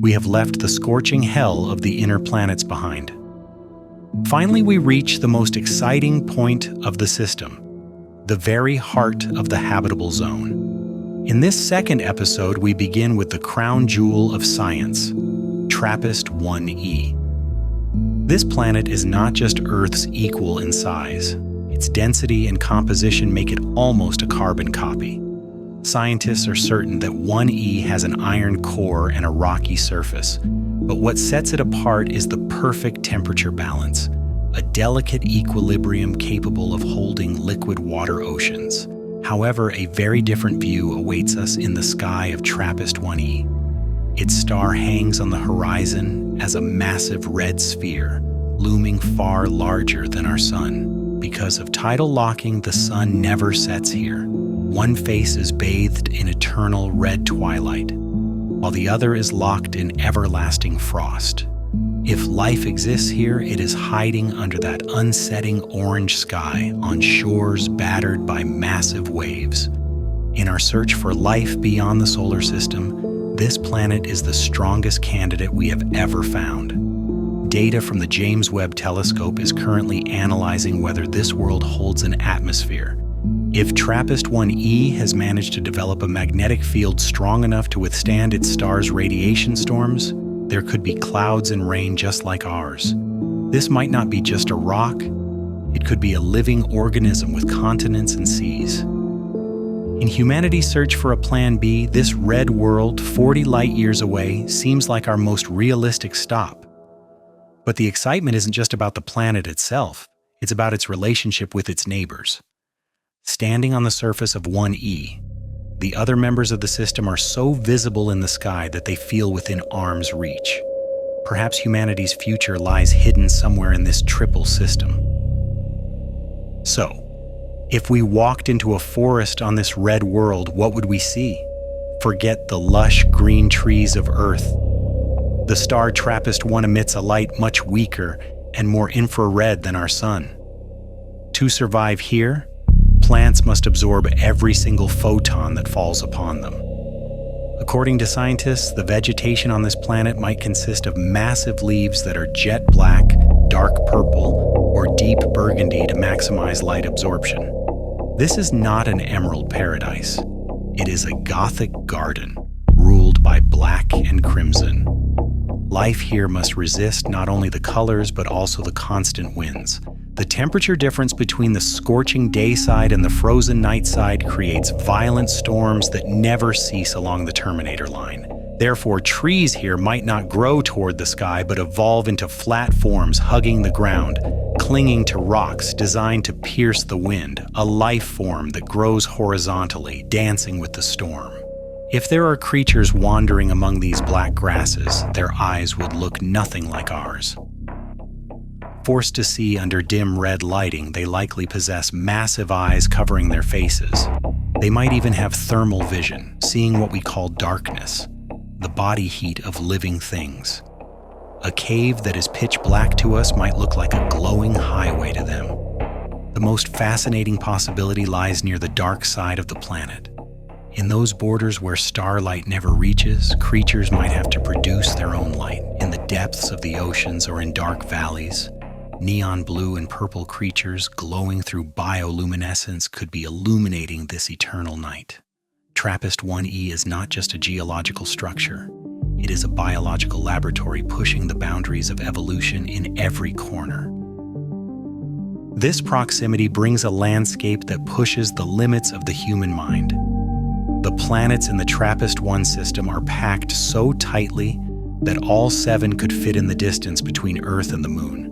We have left the scorching hell of the inner planets behind. Finally, we reach the most exciting point of the system, the very heart of the habitable zone. In this second episode, we begin with the crown jewel of science, TRAPPIST-1e. This planet is not just Earth's equal in size. Its density and composition make it almost a carbon copy. Scientists are certain that 1e has an iron core and a rocky surface, but what sets it apart is the perfect temperature balance, a delicate equilibrium capable of holding liquid water oceans. However, a very different view awaits us in the sky of TRAPPIST-1e. Its star hangs on the horizon as a massive red sphere, looming far larger than our Sun. Because of tidal locking, the Sun never sets here. One face is bathed in eternal red twilight, while the other is locked in everlasting frost. If life exists here, it is hiding under that unsetting orange sky on shores battered by massive waves. In our search for life beyond the solar system, this planet is the strongest candidate we have ever found. Data from the James Webb Telescope is currently analyzing whether this world holds an atmosphere. If TRAPPIST-1e has managed to develop a magnetic field strong enough to withstand its star's radiation storms, there could be clouds and rain just like ours. This might not be just a rock, it could be a living organism with continents and seas. In humanity's search for a plan B, this red world, 40 light-years away, seems like our most realistic stop. But the excitement isn't just about the planet itself, it's about its relationship with its neighbors. Standing on the surface of 1e, the other members of the system are so visible in the sky that they feel within arm's reach. Perhaps humanity's future lies hidden somewhere in this triple system. So, if we walked into a forest on this red world, what would we see? Forget the lush green trees of Earth. The star TRAPPIST-1 emits a light much weaker and more infrared than our Sun. To survive here, plants must absorb every single photon that falls upon them. According to scientists, the vegetation on this planet might consist of massive leaves that are jet black, dark purple, or deep burgundy to maximize light absorption. This is not an emerald paradise. It is a Gothic garden, ruled by black and crimson. Life here must resist not only the colors but also the constant winds. The temperature difference between the scorching day side and the frozen night side creates violent storms that never cease along the Terminator line. Therefore, trees here might not grow toward the sky but evolve into flat forms hugging the ground, clinging to rocks designed to pierce the wind, a life form that grows horizontally, dancing with the storm. If there are creatures wandering among these black grasses, their eyes would look nothing like ours. Forced to see under dim red lighting, they likely possess massive eyes covering their faces. They might even have thermal vision, seeing what we call darkness, the body heat of living things. A cave that is pitch black to us might look like a glowing highway to them. The most fascinating possibility lies near the dark side of the planet. In those borders where starlight never reaches, creatures might have to produce their own light in the depths of the oceans or in dark valleys. Neon blue and purple creatures glowing through bioluminescence could be illuminating this eternal night. TRAPPIST-1e is not just a geological structure. It is a biological laboratory pushing the boundaries of evolution in every corner. This proximity brings a landscape that pushes the limits of the human mind. The planets in the TRAPPIST-1 system are packed so tightly that all 7 could fit in the distance between Earth and the Moon.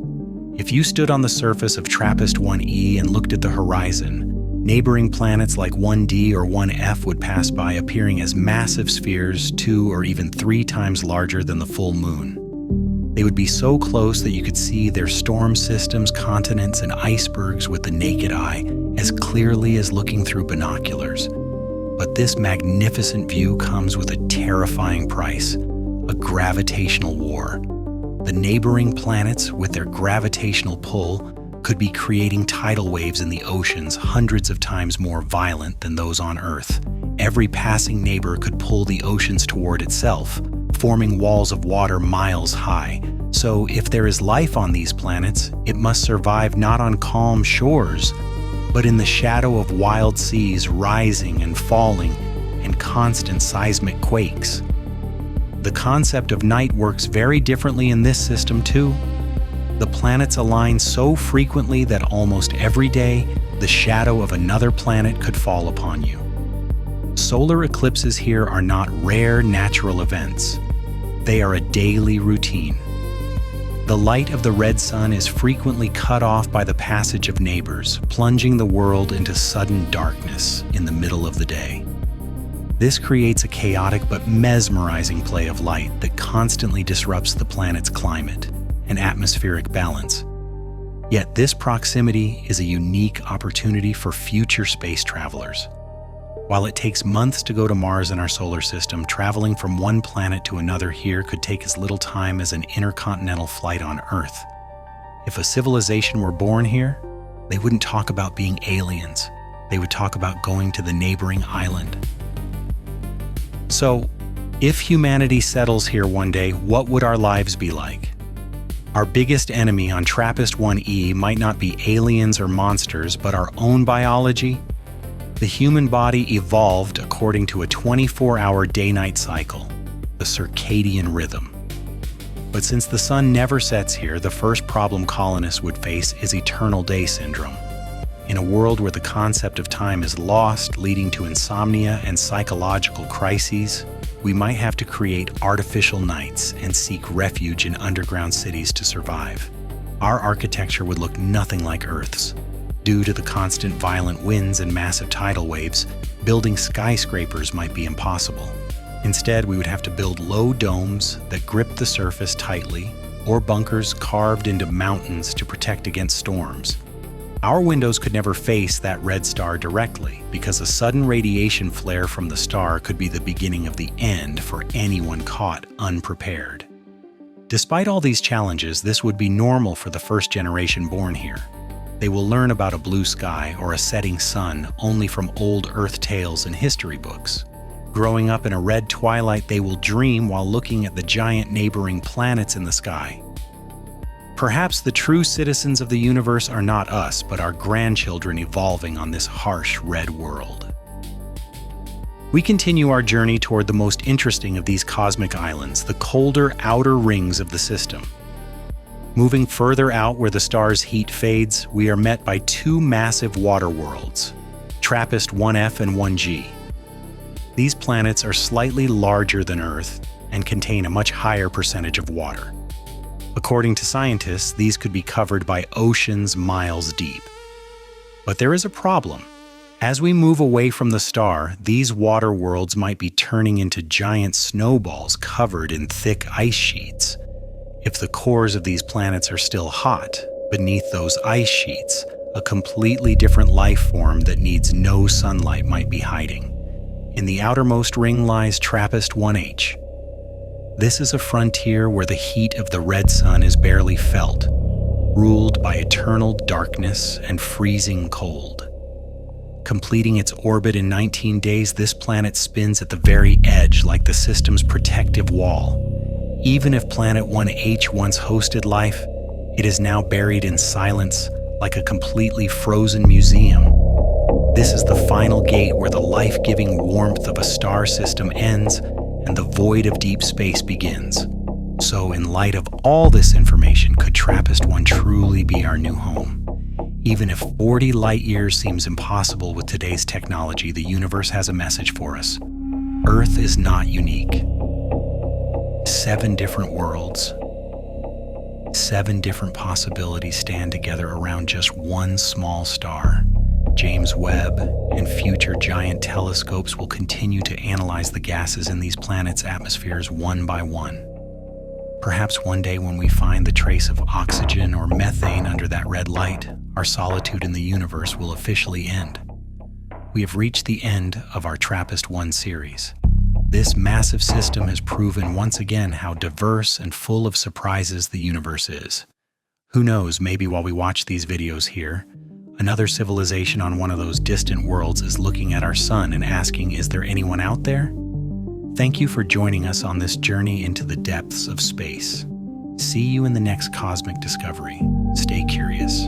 If you stood on the surface of TRAPPIST-1e and looked at the horizon, neighboring planets like 1D or 1F would pass by, appearing as massive spheres 2 or even 3 times larger than the full moon. They would be so close that you could see their storm systems, continents, and icebergs with the naked eye as clearly as looking through binoculars. But this magnificent view comes with a terrifying price, a gravitational war. The neighboring planets, with their gravitational pull, could be creating tidal waves in the oceans hundreds of times more violent than those on Earth. Every passing neighbor could pull the oceans toward itself, forming walls of water miles high. So if there is life on these planets, it must survive not on calm shores, but in the shadow of wild seas rising and falling and constant seismic quakes. The concept of night works very differently in this system too. The planets align so frequently that almost every day, the shadow of another planet could fall upon you. Solar eclipses here are not rare natural events. They are a daily routine. The light of the red sun is frequently cut off by the passage of neighbors, plunging the world into sudden darkness in the middle of the day. This creates a chaotic but mesmerizing play of light that constantly disrupts the planet's climate and atmospheric balance. Yet this proximity is a unique opportunity for future space travelers. While it takes months to go to Mars in our solar system, traveling from one planet to another here could take as little time as an intercontinental flight on Earth. If a civilization were born here, they wouldn't talk about being aliens. They would talk about going to the neighboring island. So, if humanity settles here one day, what would our lives be like? Our biggest enemy on TRAPPIST-1e might not be aliens or monsters, but our own biology. The human body evolved according to a 24-hour day-night cycle, the circadian rhythm. But since the sun never sets here, the first problem colonists would face is eternal day syndrome. In a world where the concept of time is lost, leading to insomnia and psychological crises, we might have to create artificial nights and seek refuge in underground cities to survive. Our architecture would look nothing like Earth's. Due to the constant violent winds and massive tidal waves, building skyscrapers might be impossible. Instead, we would have to build low domes that grip the surface tightly, or bunkers carved into mountains to protect against storms. Our windows could never face that red star directly, because a sudden radiation flare from the star could be the beginning of the end for anyone caught unprepared. Despite all these challenges, this would be normal for the first generation born here. They will learn about a blue sky or a setting sun only from old Earth tales and history books. Growing up in a red twilight, they will dream while looking at the giant neighboring planets in the sky. Perhaps the true citizens of the universe are not us, but our grandchildren evolving on this harsh red world. We continue our journey toward the most interesting of these cosmic islands, the colder outer rings of the system. Moving further out where the star's heat fades, we are met by two massive water worlds, TRAPPIST-1f and 1g. These planets are slightly larger than Earth and contain a much higher percentage of water. According to scientists, these could be covered by oceans miles deep. But there is a problem. As we move away from the star, these water worlds might be turning into giant snowballs covered in thick ice sheets. If the cores of these planets are still hot, beneath those ice sheets, a completely different life form that needs no sunlight might be hiding. In the outermost ring lies TRAPPIST-1h. This is a frontier where the heat of the red sun is barely felt, ruled by eternal darkness and freezing cold. Completing its orbit in 19 days, this planet spins at the very edge like the system's protective wall. Even if Planet 1H once hosted life, it is now buried in silence like a completely frozen museum. This is the final gate where the life-giving warmth of a star system ends and the void of deep space begins. So, in light of all this information, could TRAPPIST-1 truly be our new home? Even if 40 light-years seems impossible with today's technology, the universe has a message for us. Earth is not unique. 7 different worlds, 7 different possibilities stand together around just one small star. James Webb and future giant telescopes will continue to analyze the gases in these planets' atmospheres one by one. Perhaps one day when we find the trace of oxygen or methane under that red light, our solitude in the universe will officially end. We have reached the end of our TRAPPIST-1 series. This massive system has proven once again how diverse and full of surprises the universe is. Who knows, maybe while we watch these videos here, another civilization on one of those distant worlds is looking at our sun and asking, is there anyone out there? Thank you for joining us on this journey into the depths of space. See you in the next cosmic discovery. Stay curious.